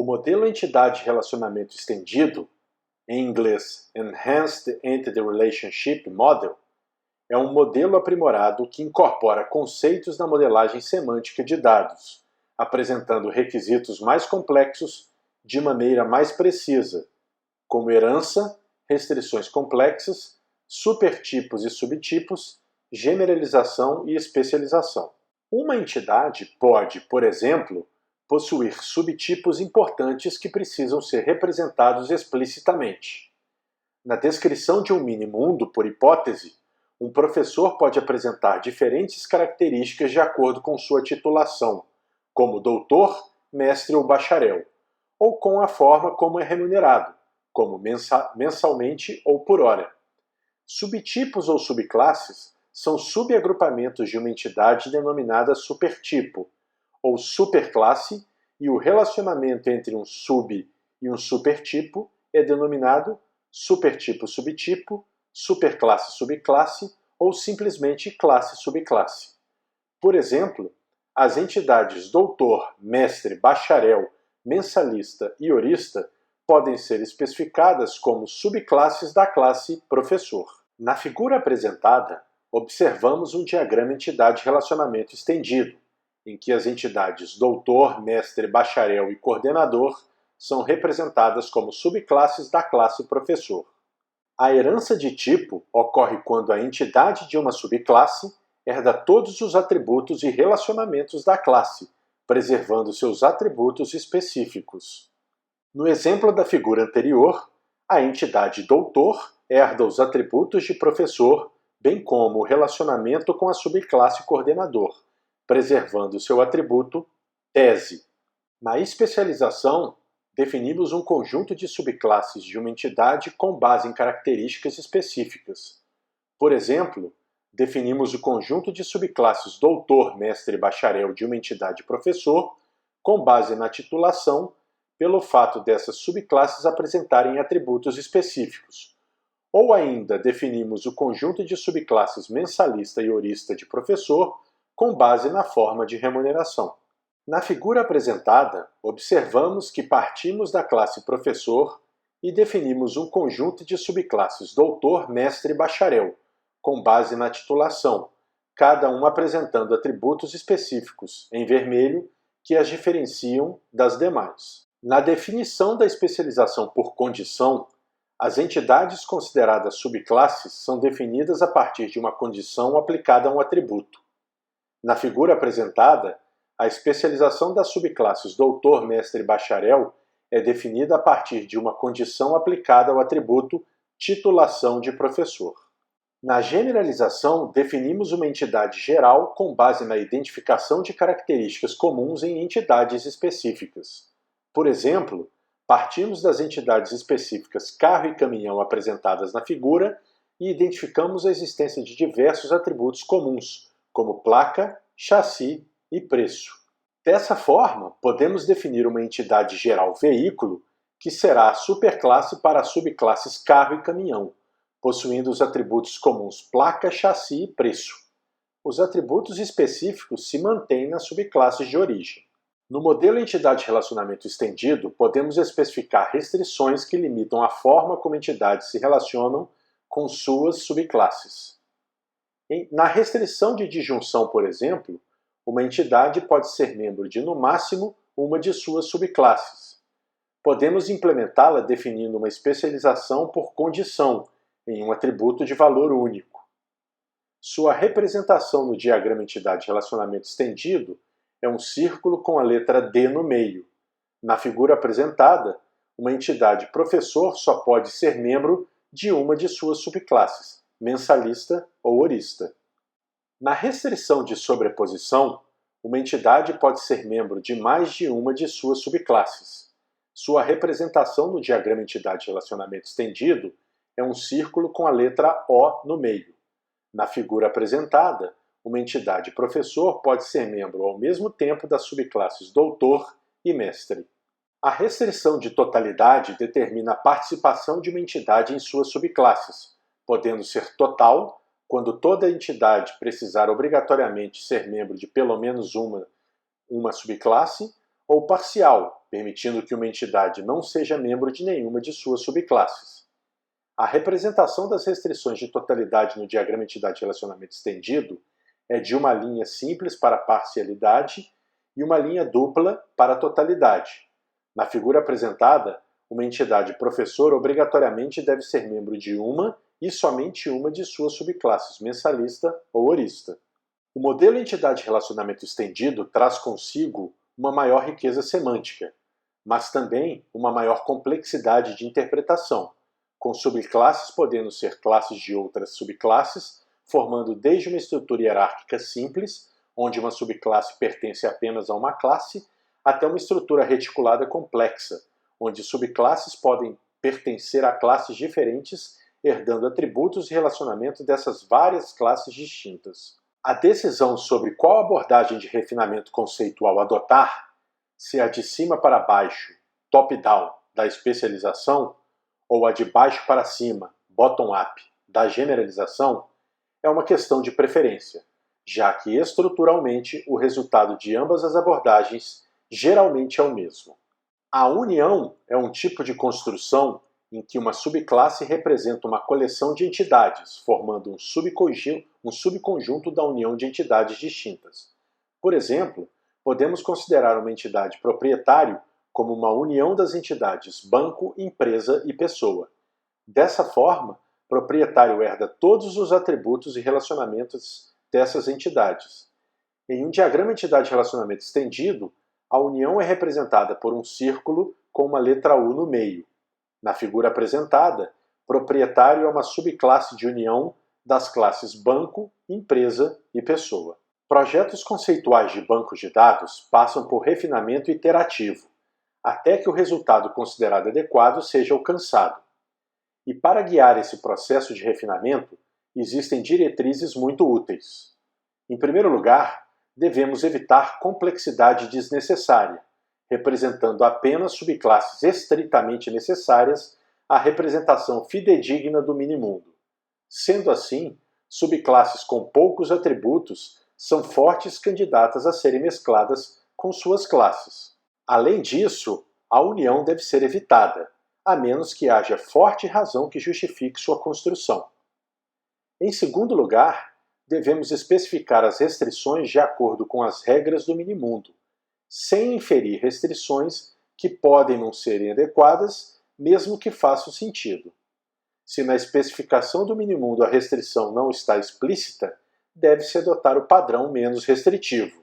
O modelo entidade-relacionamento estendido, em inglês Enhanced Entity Relationship Model, é um modelo aprimorado que incorpora conceitos da modelagem semântica de dados, apresentando requisitos mais complexos de maneira mais precisa, como herança, restrições complexas, supertipos e subtipos, generalização e especialização. Uma entidade pode, por exemplo, possuir subtipos importantes que precisam ser representados explicitamente. Na descrição de um mini-mundo, por hipótese, um professor pode apresentar diferentes características de acordo com sua titulação, como doutor, mestre ou bacharel, ou com a forma como é remunerado, como mensalmente ou por hora. Subtipos ou subclasses são subagrupamentos de uma entidade denominada supertipo, ou superclasse, e o relacionamento entre um sub e um supertipo é denominado supertipo-subtipo, superclasse-subclasse ou simplesmente classe-subclasse. Por exemplo, as entidades doutor, mestre, bacharel, mensalista e horista podem ser especificadas como subclasses da classe professor. Na figura apresentada, observamos um diagrama entidade-relacionamento estendido, em que as entidades doutor, mestre, bacharel e coordenador são representadas como subclasses da classe professor. A herança de tipo ocorre quando a entidade de uma subclasse herda todos os atributos e relacionamentos da classe, preservando seus atributos específicos. No exemplo da figura anterior, a entidade doutor herda os atributos de professor, bem como o relacionamento com a subclasse coordenador, preservando seu atributo tese. Na especialização, definimos um conjunto de subclasses de uma entidade com base em características específicas. Por exemplo, definimos o conjunto de subclasses doutor, mestre e bacharel de uma entidade professor com base na titulação pelo fato dessas subclasses apresentarem atributos específicos. Ou ainda definimos o conjunto de subclasses mensalista e horista de professor com base na forma de remuneração. Na figura apresentada, observamos que partimos da classe professor e definimos um conjunto de subclasses doutor, mestre e bacharel, com base na titulação, cada um apresentando atributos específicos, em vermelho, que as diferenciam das demais. Na definição da especialização por condição, as entidades consideradas subclasses são definidas a partir de uma condição aplicada a um atributo. Na figura apresentada, a especialização das subclasses doutor, mestre e bacharel é definida a partir de uma condição aplicada ao atributo titulação de professor. Na generalização, definimos uma entidade geral com base na identificação de características comuns em entidades específicas. Por exemplo, partimos das entidades específicas carro e caminhão apresentadas na figura e identificamos a existência de diversos atributos comuns, como placa, chassi e preço. Dessa forma, podemos definir uma entidade geral veículo, que será a superclasse para as subclasses carro e caminhão, possuindo os atributos comuns placa, chassi e preço. Os atributos específicos se mantêm nas subclasses de origem. No modelo entidade-relacionamento estendido, podemos especificar restrições que limitam a forma como entidades se relacionam com suas subclasses. Na restrição de disjunção, por exemplo, uma entidade pode ser membro de, no máximo, uma de suas subclasses. Podemos implementá-la definindo uma especialização por condição, em um atributo de valor único. Sua representação no diagrama entidade-relacionamento estendido é um círculo com a letra D no meio. Na figura apresentada, uma entidade professor só pode ser membro de uma de suas subclasses, mensalista ou horista. Na restrição de sobreposição, uma entidade pode ser membro de mais de uma de suas subclasses. Sua representação no diagrama entidade-relacionamento estendido é um círculo com a letra O no meio. Na figura apresentada, uma entidade professor pode ser membro ao mesmo tempo das subclasses doutor e mestre. A restrição de totalidade determina a participação de uma entidade em suas subclasses, podendo ser total, quando toda entidade precisar obrigatoriamente ser membro de pelo menos uma subclasse, ou parcial, permitindo que uma entidade não seja membro de nenhuma de suas subclasses. A representação das restrições de totalidade no diagrama entidade-relacionamento estendido é de uma linha simples para a parcialidade e uma linha dupla para a totalidade. Na figura apresentada, uma entidade professor obrigatoriamente deve ser membro de uma e somente uma de suas subclasses, mensalista ou horista. O modelo entidade-relacionamento estendido traz consigo uma maior riqueza semântica, mas também uma maior complexidade de interpretação, com subclasses podendo ser classes de outras subclasses, formando desde uma estrutura hierárquica simples, onde uma subclasse pertence apenas a uma classe, até uma estrutura reticulada complexa, onde subclasses podem pertencer a classes diferentes, herdando atributos e relacionamentos dessas várias classes distintas. A decisão sobre qual abordagem de refinamento conceitual adotar, se a de cima para baixo, top-down, da especialização, ou a de baixo para cima, bottom-up, da generalização, é uma questão de preferência, já que estruturalmente o resultado de ambas as abordagens geralmente é o mesmo. A união é um tipo de construção em que uma subclasse representa uma coleção de entidades, formando um subconjunto da união de entidades distintas. Por exemplo, podemos considerar uma entidade proprietário como uma união das entidades banco, empresa e pessoa. Dessa forma, proprietário herda todos os atributos e relacionamentos dessas entidades. Em um diagrama entidade-relacionamento estendido, a união é representada por um círculo com uma letra U no meio. Na figura apresentada, proprietário é uma subclasse de união das classes banco, empresa e pessoa. Projetos conceituais de bancos de dados passam por refinamento iterativo, até que o resultado considerado adequado seja alcançado. E para guiar esse processo de refinamento, existem diretrizes muito úteis. Em primeiro lugar, devemos evitar complexidade desnecessária, representando apenas subclasses estritamente necessárias à representação fidedigna do minimundo. Sendo assim, subclasses com poucos atributos são fortes candidatas a serem mescladas com suas classes. Além disso, a união deve ser evitada, a menos que haja forte razão que justifique sua construção. Em segundo lugar, devemos especificar as restrições de acordo com as regras do minimundo, sem inferir restrições que podem não serem adequadas, mesmo que façam sentido. Se na especificação do minimundo a restrição não está explícita, deve-se adotar o padrão menos restritivo.